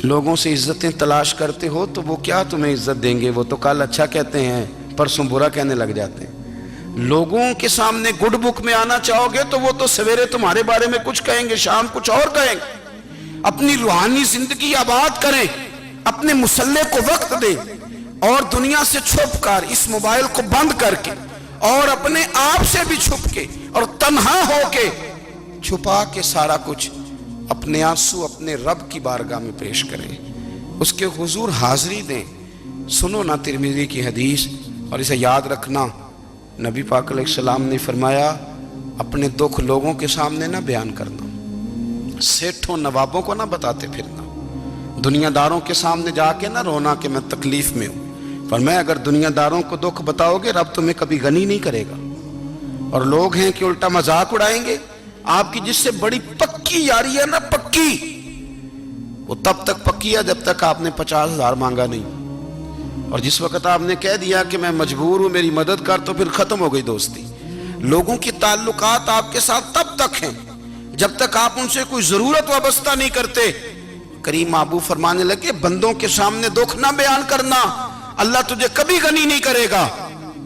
لوگوں سے عزتیں تلاش کرتے ہو تو وہ کیا تمہیں عزت دیں گے؟ وہ تو کل اچھا کہتے ہیں، پرسوں برا کہنے لگ جاتے ہیں۔ لوگوں کے سامنے گڈ بک میں آنا چاہو گے تو وہ تو سویرے تمہارے بارے میں کچھ کہیں گے، شام کچھ اور کہیں گے۔ اپنی روحانی زندگی آباد کریں، اپنے مسلح کو وقت دیں، اور دنیا سے چھپ کر اس موبائل کو بند کر کے اور اپنے آپ سے بھی چھپ کے اور تنہا ہو کے چھپا کے سارا کچھ اپنے آنسو اپنے رب کی بارگاہ میں پیش کریں، اس کے حضور حاضری دیں۔ سنو نا ترمذی کی حدیث، اور اسے یاد رکھنا، نبی پاک علیہ السلام نے فرمایا اپنے دکھ لوگوں کے سامنے نہ بیان کرنا، سیٹھوں نوابوں کو نہ بتاتے پھرنا، دنیا داروں کے سامنے جا کے نہ رونا کہ میں تکلیف میں ہوں۔ فرمایا اگر دنیا داروں کو دکھ بتاؤ گے رب تمہیں کبھی غنی نہیں کرے گا، اور لوگ ہیں کہ الٹا مذاق اڑائیں گے۔ آپ کی جس سے بڑی پکی یاری ہے نا، پکی، وہ تب تک پکی ہے جب تک آپ نے 50,000 مانگا نہیں، اور جس وقت آپ نے کہہ دیا کہ میں مجبور ہوں میری مدد کر، تو پھر ختم ہو گئی دوستی۔ لوگوں کی تعلقات آپ کے ساتھ تب تک ہیں جب تک آپ ان سے کوئی ضرورت وابستہ نہیں کرتے۔ کریم محبوب فرمانے لگے بندوں کے سامنے دکھ نہ بیان کرنا، اللہ تجھے کبھی غنی نہیں کرے گا۔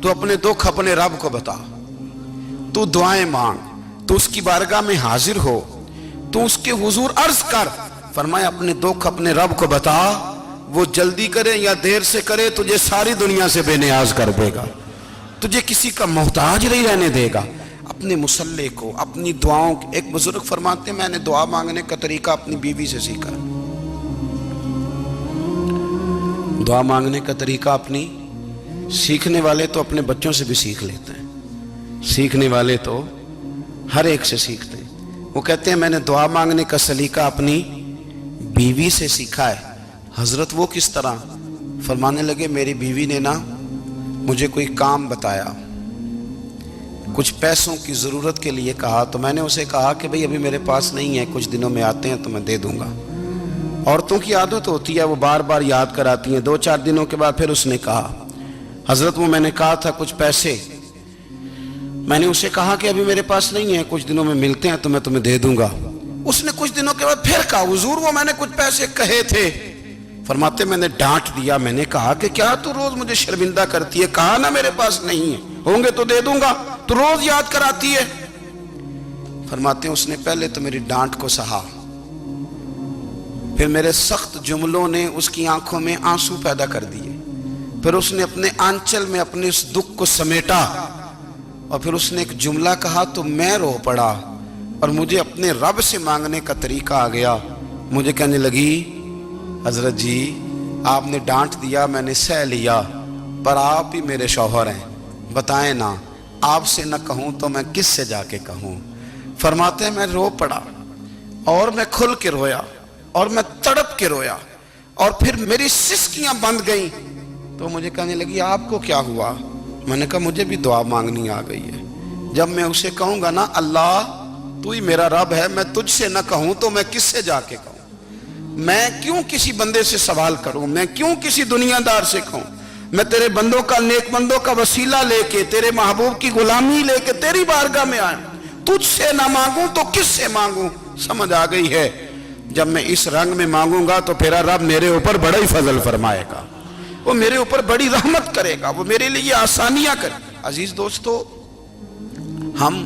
تو اپنے دکھ اپنے رب کو بتا، تو دعائیں مانگ، تو اس کی بارگاہ میں حاضر ہو، تو اس کے حضور عرض کر۔ فرمایا اپنے دکھ اپنے رب کو بتا، وہ جلدی کرے یا دیر سے کرے تجھے ساری دنیا سے بے نیاز کر دے گا، تجھے کسی کا محتاج نہیں رہنے دے گا۔ اپنے مسلح کو، اپنی دعاؤں، ایک بزرگ فرماتے ہیں میں نے دعا مانگنے کا طریقہ اپنی بیوی سے سیکھا، دعا مانگنے کا طریقہ اپنی، سیکھنے والے تو اپنے بچوں سے بھی سیکھ لیتے ہیں، سیکھنے والے تو ہر ایک سے سیکھتے ہیں۔ وہ کہتے ہیں میں نے دعا مانگنے کا سلیقہ اپنی بیوی سے سیکھا ہے۔ حضرت وہ کس طرح؟ فرمانے لگے میری بیوی نے نا مجھے کوئی کام بتایا، کچھ پیسوں کی ضرورت کے لیے کہا، تو میں نے اسے کہا کہ بھئی ابھی میرے پاس نہیں ہے، کچھ دنوں میں آتے ہیں تو میں دے دوں گا۔ عورتوں کی عادت ہوتی ہے وہ بار بار یاد کراتی ہیں، 2-4 دنوں کے بعد پھر اس نے کہا حضرت وہ میں نے کہا تھا کچھ پیسے، میں نے اسے کہا کہ ابھی میرے پاس نہیں ہے، کچھ دنوں میں ملتے ہیں تو میں تمہیں دے دوں گا۔ اس نے کچھ دنوں کے بعد پھر کہا حضور وہ میں نے کچھ پیسے کہے تھے۔ فرماتے میں نے ڈانٹ دیا، میں نے کہا کہ کیا تو روز مجھے شرمندہ کرتی ہے، کہا نا میرے پاس نہیں ہے، ہوں گے تو دے دوں گا، تو روز یاد کراتی ہے۔ فرماتے ہیں اس نے پہلے تو میری ڈانٹ کو سہا، پھر میرے سخت جملوں نے اس کی آنکھوں میں آنسو پیدا کر دیے، پھر اس نے اپنے آنچل میں اپنے اس دکھ کو سمیٹا، اور پھر اس نے ایک جملہ کہا تو میں رو پڑا، اور مجھے اپنے رب سے مانگنے کا طریقہ آ گیا۔ مجھے کہنے لگی حضرت جی آپ نے ڈانٹ دیا میں نے سہ لیا، پر آپ ہی میرے شوہر ہیں، بتائیں نا آپ سے نہ کہوں تو میں کس سے جا کے کہوں۔ فرماتے ہیں میں رو پڑا، اور میں کھل کے رویا، اور میں تڑپ کے رویا، اور پھر میری سسکیاں بند گئیں۔ تو مجھے کہنے لگی آپ کو کیا ہوا؟ میں نے کہا مجھے بھی دعا مانگنی آ گئی ہے، جب میں اسے کہوں گا نا اللہ تو ہی میرا رب ہے، میں تجھ سے نہ کہوں تو میں کس سے جا کے کہوں؟ میں کیوں کسی بندے سے سوال کروں؟ میں کیوں کسی دنیا دار سے کہوں؟ میں تیرے بندوں کا، نیک بندوں کا وسیلہ لے کے، تیرے محبوب کی غلامی لے کے تیری بارگاہ میں آیا، تجھ سے نہ مانگوں تو کس سے مانگوں؟ سمجھ آ گئی ہے؟ جب میں اس رنگ میں مانگوں گا تو پھر رب میرے اوپر بڑا ہی فضل فرمائے گا، وہ میرے اوپر بڑی رحمت کرے گا، وہ میرے لیے آسانیاں کرے گا۔ عزیز دوستو ہم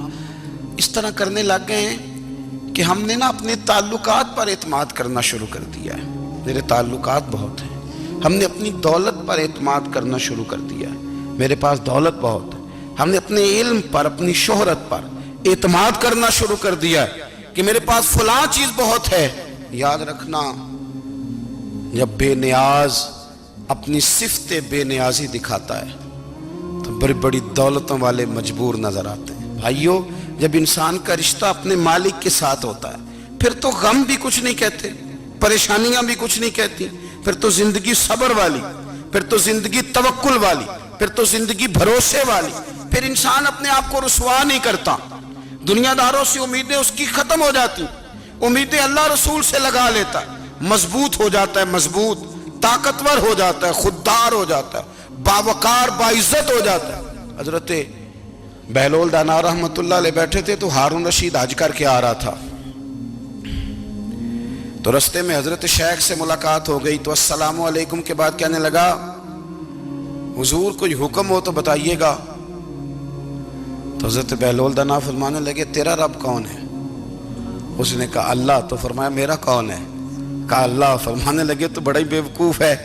اس طرح کرنے لگ گئے ہیں کہ ہم نے نا اپنے تعلقات پر اعتماد کرنا شروع کر دیا ہے۔ میرے تعلقات بہت ہیں، ہم نے اپنی دولت پر اعتماد کرنا شروع کر دیا ہے، میرے پاس دولت بہت ہے۔ ہم نے اپنے علم پر، اپنی شہرت پر اعتماد کرنا شروع کر دیا ہے کہ میرے پاس فلاں چیز بہت ہے۔ یاد رکھنا جب بے نیاز اپنی صفت بے نیازی دکھاتا ہے تو بڑی بڑی دولتوں والے مجبور نظر آتے ہیں۔ بھائیو جب انسان کا رشتہ اپنے مالک کے ساتھ ہوتا ہے پھر تو غم بھی کچھ نہیں کہتے، پریشانیاں بھی کچھ نہیں کہتی، پھر تو زندگی صبر والی، پھر تو زندگی توکل والی، پھر تو زندگی بھروسے والی، پھر انسان اپنے آپ کو رسوا نہیں کرتا۔ دنیا داروں سے امیدیں اس کی ختم ہو جاتی، امیدیں اللہ رسول سے لگا لیتا ہے، مضبوط ہو جاتا ہے، مضبوط، طاقتور ہو جاتا ہے، خوددار ہو جاتا ہے، باوقار باعزت ہو جاتا ہے۔ حضرت بہلول دانا رحمت اللہ علیہ بیٹھے تھے تو ہارون رشید حج کر کے آ رہا تھا، تو رستے میں حضرت شیخ سے ملاقات ہو گئی تو السلام علیکم کے بعد کہنے لگا حضور کوئی حکم ہو تو بتائیے گا. تو حضرت بہلول دانا فرمانے لگے تیرا رب کون ہے؟ اس نے کہا اللہ. تو فرمایا میرا کون ہے؟ کہا اللہ. فرمانے لگے تو بڑا ہی بیوقوف ہے،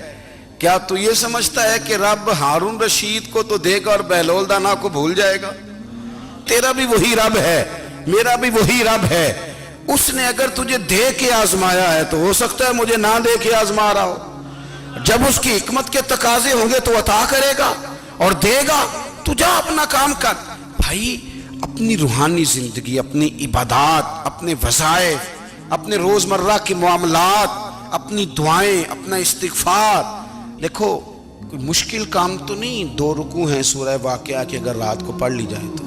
کیا تو یہ سمجھتا ہے کہ رب ہارون رشید کو تو دے گا اور بہلول دانا کو بھول جائے گا؟ تیرا بھی وہی رب ہے، میرا بھی وہی رب ہے. اس نے اگر تجھے دے کے آزمایا ہے تو ہو سکتا ہے مجھے نہ دے کے آزما رہا ہو. جب اس کی حکمت کے تقاضے ہوں گے تو عطا کرے گا اور دے گا. تو جا اپنا کام کر. بھائی اپنی روحانی زندگی، اپنی عبادات، اپنے وظائف، اپنے روزمرہ کے معاملات، اپنی دعائیں، اپنا استغفار. دیکھو کوئی مشکل کام تو نہیں 2 رکوع ہیں سورہ واقعہ کہ اگر رات کو پڑھ لی جائے تو.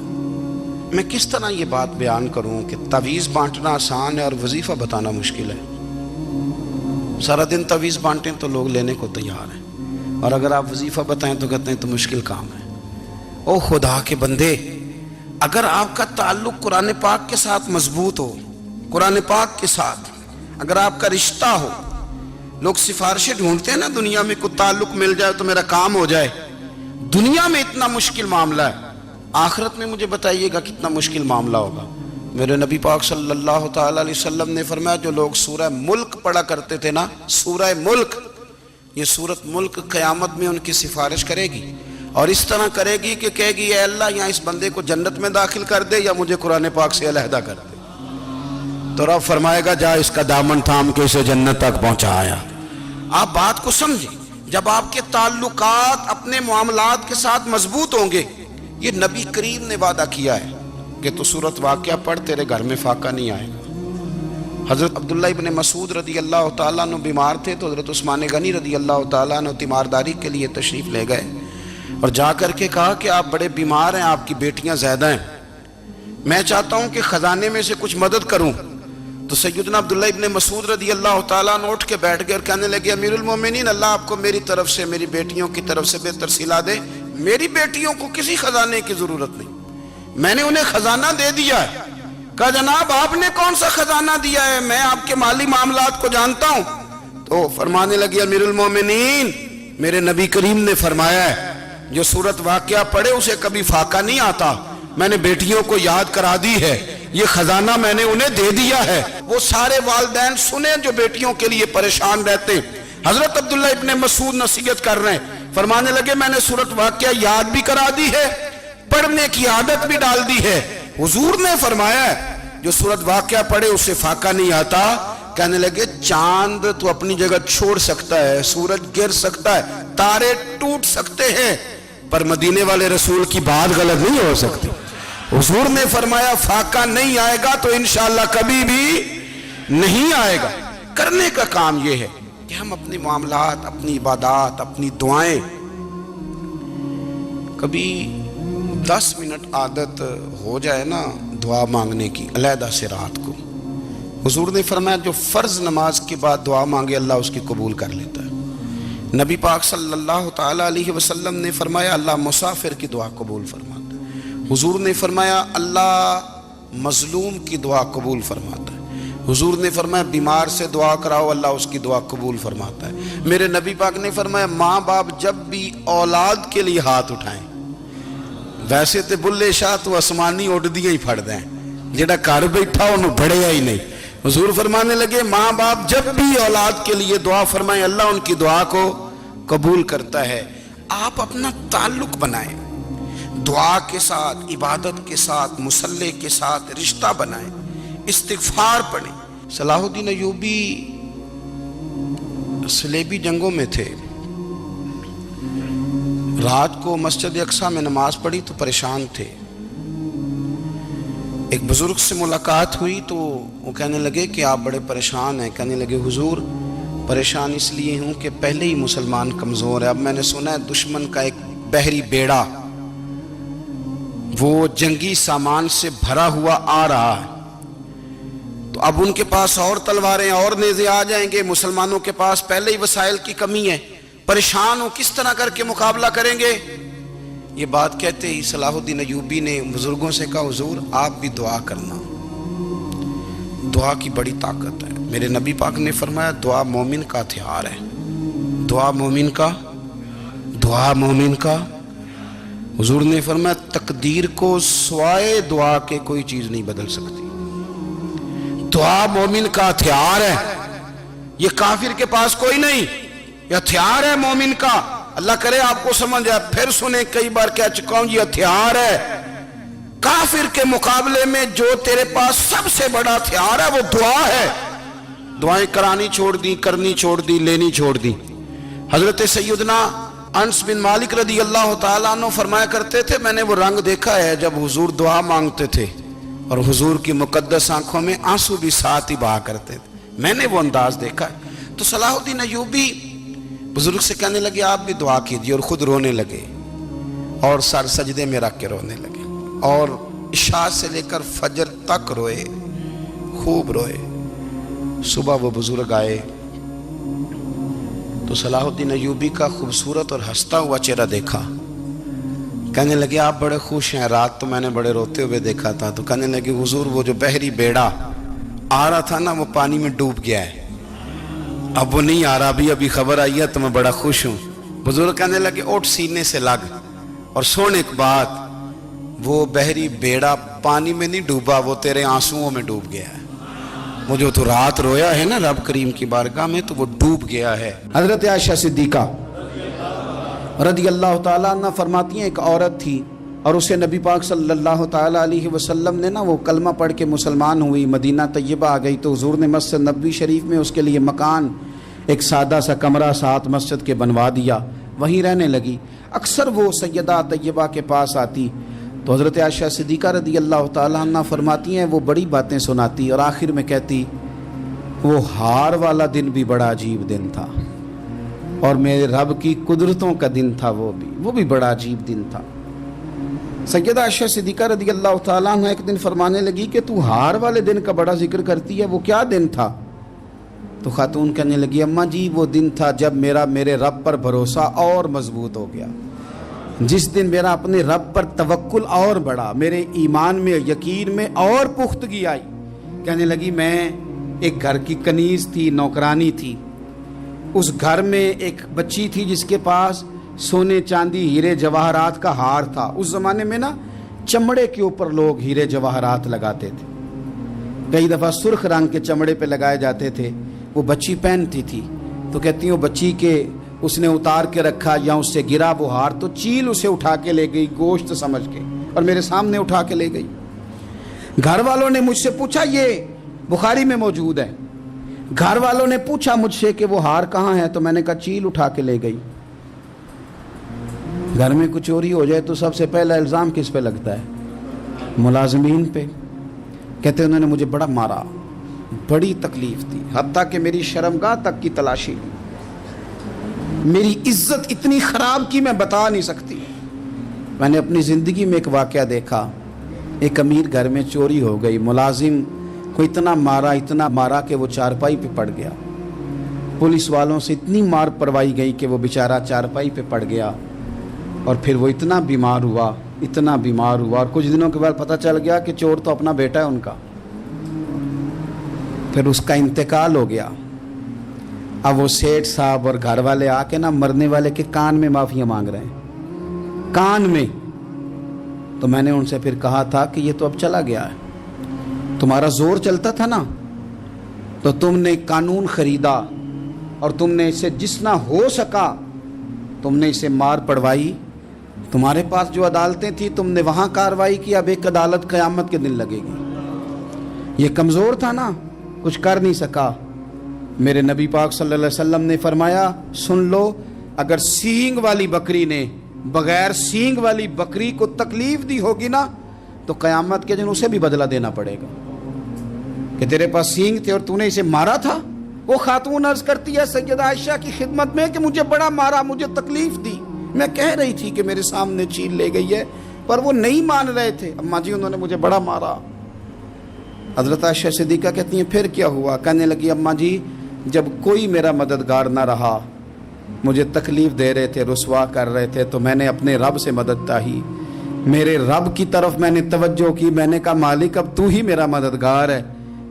میں کس طرح یہ بات بیان کروں کہ تعویذ بانٹنا آسان ہے اور وظیفہ بتانا مشکل ہے. سارا دن تعویذ بانٹیں تو لوگ لینے کو تیار ہیں، اور اگر آپ وظیفہ بتائیں تو کہتے ہیں تو مشکل کام ہے. او خدا کے بندے، اگر آپ کا تعلق قرآن پاک کے ساتھ مضبوط ہو، قرآن پاک کے ساتھ اگر آپ کا رشتہ ہو، لوگ سفارشیں ڈھونڈتے ہیں نا دنیا میں، کوئی تعلق مل جائے تو میرا کام ہو جائے. دنیا میں اتنا مشکل معاملہ ہے، آخرت میں مجھے بتائیے گا کتنا مشکل معاملہ ہوگا. میرے نبی پاک صلی اللہ تعالیٰ علیہ وسلم نے فرمایا جو لوگ سورہ ملک پڑھا کرتے تھے نا، سورہ ملک، یہ سورت ملک قیامت میں ان کی سفارش کرے گی، اور اس طرح کرے گی کہ کہے گی اے اللہ یہاں اس بندے کو جنت میں داخل کر دے یا مجھے قرآن پاک سے علیحدہ کر دے. تو رب فرمائے گا جا اس کا دامن تھام کے اسے جنت تک پہنچایا. آپ بات کو سمجھیں، جب آپ کے تعلقات اپنے معاملات کے ساتھ مضبوط ہوں گے. یہ نبی کریم نے وعدہ کیا ہے کہ تو سورت واقعہ پڑھ تیرے گھر میں فاقہ نہیں آئے گا. حضرت عبداللہ ابن مسعود رضی اللہ تعالیٰ عنہ بیمار تھے تو حضرت عثمان غنی رضی اللہ تعالیٰ عنہ تیمارداری کے لیے تشریف لے گئے اور جا کر کے کہا کہ آپ بڑے بیمار ہیں، آپ کی بیٹیاں زیادہ ہیں، میں چاہتا ہوں کہ خزانے میں سے کچھ مدد کروں. تو سیدنا عبداللہ ابن مسعود رضی اللہ تعالیٰ عنہ اٹھ کے بیٹھ گئے اور کہنے لگے امیر المومنین، اللہ آپ کو میری طرف سے، میری بیٹیوں کی طرف سے بہتر صلہ دے. میری بیٹیوں کو کسی خزانے کی ضرورت نہیں، میں نے انہیں خزانہ دے دیا ہے. کہا جناب آپ نے کون سا خزانہ دیا ہے، میں آپ کے مالی معاملات کو جانتا ہوں. تو فرمانے لگے امیر المومنین، میرے نبی کریم نے فرمایا ہے جو سورت واقعہ پڑھے اسے کبھی فاقہ نہیں آتا. میں نے بیٹیوں کو یاد کرا دی ہے، یہ خزانہ میں نے انہیں دے دیا ہے. وہ سارے والدین سنیں جو بیٹیوں کے لیے پریشان رہتے. حضرت عبداللہ ابن مسعود نصیحت کر رہے ہیں، فرمانے لگے میں نے سورت واقعہ یاد بھی کرا دی ہے، پڑھنے کی عادت بھی ڈال دی ہے. حضور نے فرمایا ہے جو سورت واقعہ پڑھے اسے فاقہ نہیں آتا. کہنے لگے چاند تو اپنی جگہ چھوڑ سکتا ہے، سورج گر سکتا ہے، تارے ٹوٹ سکتے ہیں، پر مدینے والے رسول کی بات غلط نہیں ہو سکتی. حضور نے فرمایا فاقہ نہیں آئے گا تو انشاءاللہ کبھی بھی نہیں آئے گا. کرنے کا کام یہ ہے کہ ہم اپنے معاملات، اپنی عبادات، اپنی دعائیں کبھی 10 منٹ عادت ہو جائے نا دعا مانگنے کی علیحدہ سے رات کو. حضور نے فرمایا جو فرض نماز کے بعد دعا مانگے اللہ اس کی قبول کر لیتا ہے. نبی پاک صلی اللہ تعالیٰ علیہ وسلم نے فرمایا اللہ مسافر کی دعا قبول فرماتا ہے. حضور نے فرمایا اللہ مظلوم کی دعا قبول فرماتا ہے. حضور نے فرمایا بیمار سے دعا کراؤ اللہ اس کی دعا قبول فرماتا ہے. میرے نبی پاک نے فرمایا ماں باپ جب بھی اولاد کے لیے ہاتھ اٹھائیں، ویسے تے بلے شاہ تو آسمانی اڈ دیا ہی پھڑ دیں، جڑا گھر بیٹھا انہوں بڑھیا ہی نہیں. حضور فرمانے لگے ماں باپ جب بھی اولاد کے لیے دعا فرمائیں اللہ ان کی دعا کو قبول کرتا ہے. آپ اپنا تعلق بنائیں دعا کے ساتھ، عبادت کے ساتھ، مصلی کے ساتھ رشتہ بنائیں، استغفار پڑھیں. صلاح الدین ایوبی صلیبی جنگوں میں تھے، رات کو مسجد اقصیٰ میں نماز پڑھی تو پریشان تھے. ایک بزرگ سے ملاقات ہوئی تو وہ کہنے لگے کہ آپ بڑے پریشان ہیں. کہنے لگے حضور پریشان اس لیے ہوں کہ پہلے ہی مسلمان کمزور ہے، اب میں نے سنا ہے دشمن کا ایک بحری بیڑا وہ جنگی سامان سے بھرا ہوا آ رہا ہے، تو اب ان کے پاس اور تلواریں اور نیزے آ جائیں گے، مسلمانوں کے پاس پہلے ہی وسائل کی کمی ہے، پریشان ہو کس طرح کر کے مقابلہ کریں گے. یہ بات کہتے ہی صلاح الدین ایوبی نے بزرگوں سے کہا حضور آپ بھی دعا کرنا، دعا کی بڑی طاقت ہے. میرے نبی پاک نے فرمایا دعا مومن کا ہتھیار ہے، دعا مومن کا، دعا مومن کا۔ حضور نے فرمایا تقدیر کو سوائے دعا کے کوئی چیز نہیں بدل سکتی۔ دعا مومن کا ہتھیار ہے، یہ کافر کے پاس کوئی نہیں، یہ ہتھیار ہے مومن کا۔ اللہ کرے آپ کو سمجھ آئے، پھر سنیں، کئی بار کہہ چکا ہوں یہ ہتھیار ہے۔ کافر کے مقابلے میں جو تیرے پاس سب سے بڑا ہتھیار ہے وہ دعا ہے۔ دعائیں کرانی چھوڑ دی، کرنی چھوڑ دی، لینی چھوڑ دی۔ حضرت سیدنا انس بن مالک رضی اللہ تعالیٰ عنہ فرمایا کرتے تھے، میں نے وہ رنگ دیکھا ہے جب حضور دعا مانگتے تھے اور حضور کی مقدس آنکھوں میں آنسو بھی ساتھ ہی بہا کرتے تھے، میں نے وہ انداز دیکھا ہے۔ تو صلاح الدین ایوبی بزرگ سے کہنے لگے آپ بھی دعا کیجئے، اور خود رونے لگے اور سر سجدے میں رکھ کے رونے لگے، اور عشاء سے لے کر فجر تک روئے، خوب روئے۔ صبح وہ بزرگ آئے تو صلاح الدین ایوبی کا خوبصورت اور ہنستا ہوا چہرہ دیکھا، کہنے لگے آپ بڑے خوش ہیں، رات تو میں نے بڑے روتے ہوئے دیکھا تھا۔ تو کہنے لگے حضور وہ جو بحری بیڑا آ رہا تھا نا وہ پانی میں ڈوب گیا ہے، اب وہ نہیں آ رہا، ابھی خبر آئی ہے تو میں بڑا خوش ہوں۔ بزرگ کہنے لگے اٹھ سینے سے لگ اور سن ایک بات، وہ بحری بیڑا پانی میں نہیں ڈوبا، وہ تیرے آنسوؤں میں ڈوب گیا ہے۔ وہ جو تو رات رویا ہے نا رب کریم کی بارگاہ میں تو وہ ڈوب گیا ہے۔ حضرت عائشہ صدیقہ رضی اللہ تعالیٰ عنہ فرماتی ہیں ایک عورت تھی اور اسے نبی پاک صلی اللہ تعالیٰ علیہ وسلم نے نا وہ کلمہ پڑھ کے مسلمان ہوئی، مدینہ طیبہ آ گئی تو حضور نے مسجد نبوی شریف میں اس کے لیے مکان، ایک سادہ سا کمرہ ساتھ مسجد کے بنوا دیا، وہیں رہنے لگی۔ اکثر وہ سیدہ طیبہ کے پاس آتی تو حضرت عائشہ صدیقہ رضی اللہ تعالیٰ عنہ فرماتی ہیں وہ بڑی باتیں سناتی اور آخر میں کہتی وہ ہار والا دن بھی بڑا عجیب دن تھا اور میرے رب کی قدرتوں کا دن تھا، وہ بھی بڑا عجیب دن تھا۔ سیدہ عائشہ صدیقہ رضی اللہ تعالیٰ عنہ ایک دن فرمانے لگی کہ تو ہار والے دن کا بڑا ذکر کرتی ہے، وہ کیا دن تھا؟ تو خاتون کہنے لگی اماں جی وہ دن تھا جب میرے رب پر بھروسہ اور مضبوط ہو گیا، جس دن میرا اپنے رب پر توکل اور بڑھا، میرے ایمان میں یقین میں اور پختگی آئی۔ کہنے لگی میں ایک گھر کی کنیز تھی، نوکرانی تھی، اس گھر میں ایک بچی تھی جس کے پاس سونے چاندی ہیرے جواہرات کا ہار تھا۔ اس زمانے میں نا چمڑے کے اوپر لوگ ہیرے جواہرات لگاتے تھے، کئی دفعہ سرخ رنگ کے چمڑے پہ لگائے جاتے تھے، وہ بچی پہنتی تھی۔ تو کہتی ہیں وہ بچی کے اس نے اتار کے رکھا یا اس سے گرا وہ ہار تو چیل اسے اٹھا کے لے گئی گوشت سمجھ کے اور میرے سامنے اٹھا کے لے گئی۔ گھر والوں نے مجھ سے پوچھا، یہ بخاری میں موجود ہے، گھر والوں نے پوچھا مجھ سے کہ وہ ہار کہاں ہے تو میں نے کہا چیل اٹھا کے لے گئی۔ گھر میں کچھ چوری ہو جائے تو سب سے پہلا الزام کس پہ لگتا ہے؟ ملازمین پہ۔ کہتے انہوں نے مجھے بڑا مارا، بڑی تکلیف تھی، حتیٰ کہ میری شرمگاہ تک کی تلاشی لی، میری عزت اتنی خراب کی میں بتا نہیں سکتی۔ میں نے اپنی زندگی میں ایک واقعہ دیکھا، ایک امیر گھر میں چوری ہو گئی، ملازم کو اتنا مارا کہ وہ چارپائی پہ پڑ گیا، پولیس والوں سے اتنی مار پروائی گئی کہ وہ بیچارہ چارپائی پہ پڑ گیا، اور پھر وہ اتنا بیمار ہوا اور کچھ دنوں کے بعد پتہ چل گیا کہ چور تو اپنا بیٹا ہے ان کا، پھر اس کا انتقال ہو گیا۔ اب وہ سیٹھ صاحب اور گھر والے آ کے نا مرنے والے کے کان میں معافیاں مانگ رہے ہیں، کان میں۔ تو میں نے ان سے پھر کہا تھا کہ یہ تو اب چلا گیا ہے، تمہارا زور چلتا تھا نا تو تم نے قانون خریدا اور تم نے اسے جتنا ہو سکا تم نے اسے مار پڑوائی، تمہارے پاس جو عدالتیں تھیں تم نے وہاں کارروائی کی، اب ایک عدالت قیامت کے دن لگے گی۔ یہ کمزور تھا نا، کچھ کر نہیں سکا۔ میرے نبی پاک صلی اللہ علیہ وسلم نے فرمایا سن لو، اگر سینگ والی بکری نے بغیر سینگ والی بکری کو تکلیف دی ہوگی نا تو قیامت کے دن اسے بھی بدلہ دینا پڑے گا کہ تیرے پاس سینگ تھے اور تو نے اسے مارا تھا۔ وہ خاتون عرض کرتی ہے سیدہ عائشہ کی خدمت میں کہ مجھے بڑا مارا، مجھے تکلیف دی، میں کہہ رہی تھی کہ میرے سامنے چیل لے گئی ہے پر وہ نہیں مان رہے تھے، اماں جی انہوں نے مجھے بڑا مارا۔ حضرت عائشہ صدیقہ کہتی ہیں پھر کیا ہوا؟ کہنے لگی اماں جی جب کوئی میرا مددگار نہ رہا، مجھے تکلیف دے رہے تھے، رسوا کر رہے تھے، تو میں نے اپنے رب سے مدد چاہی، میرے رب کی طرف میں نے توجہ کی، میں نے کہا مالک اب تو ہی میرا مددگار ہے،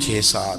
6-7,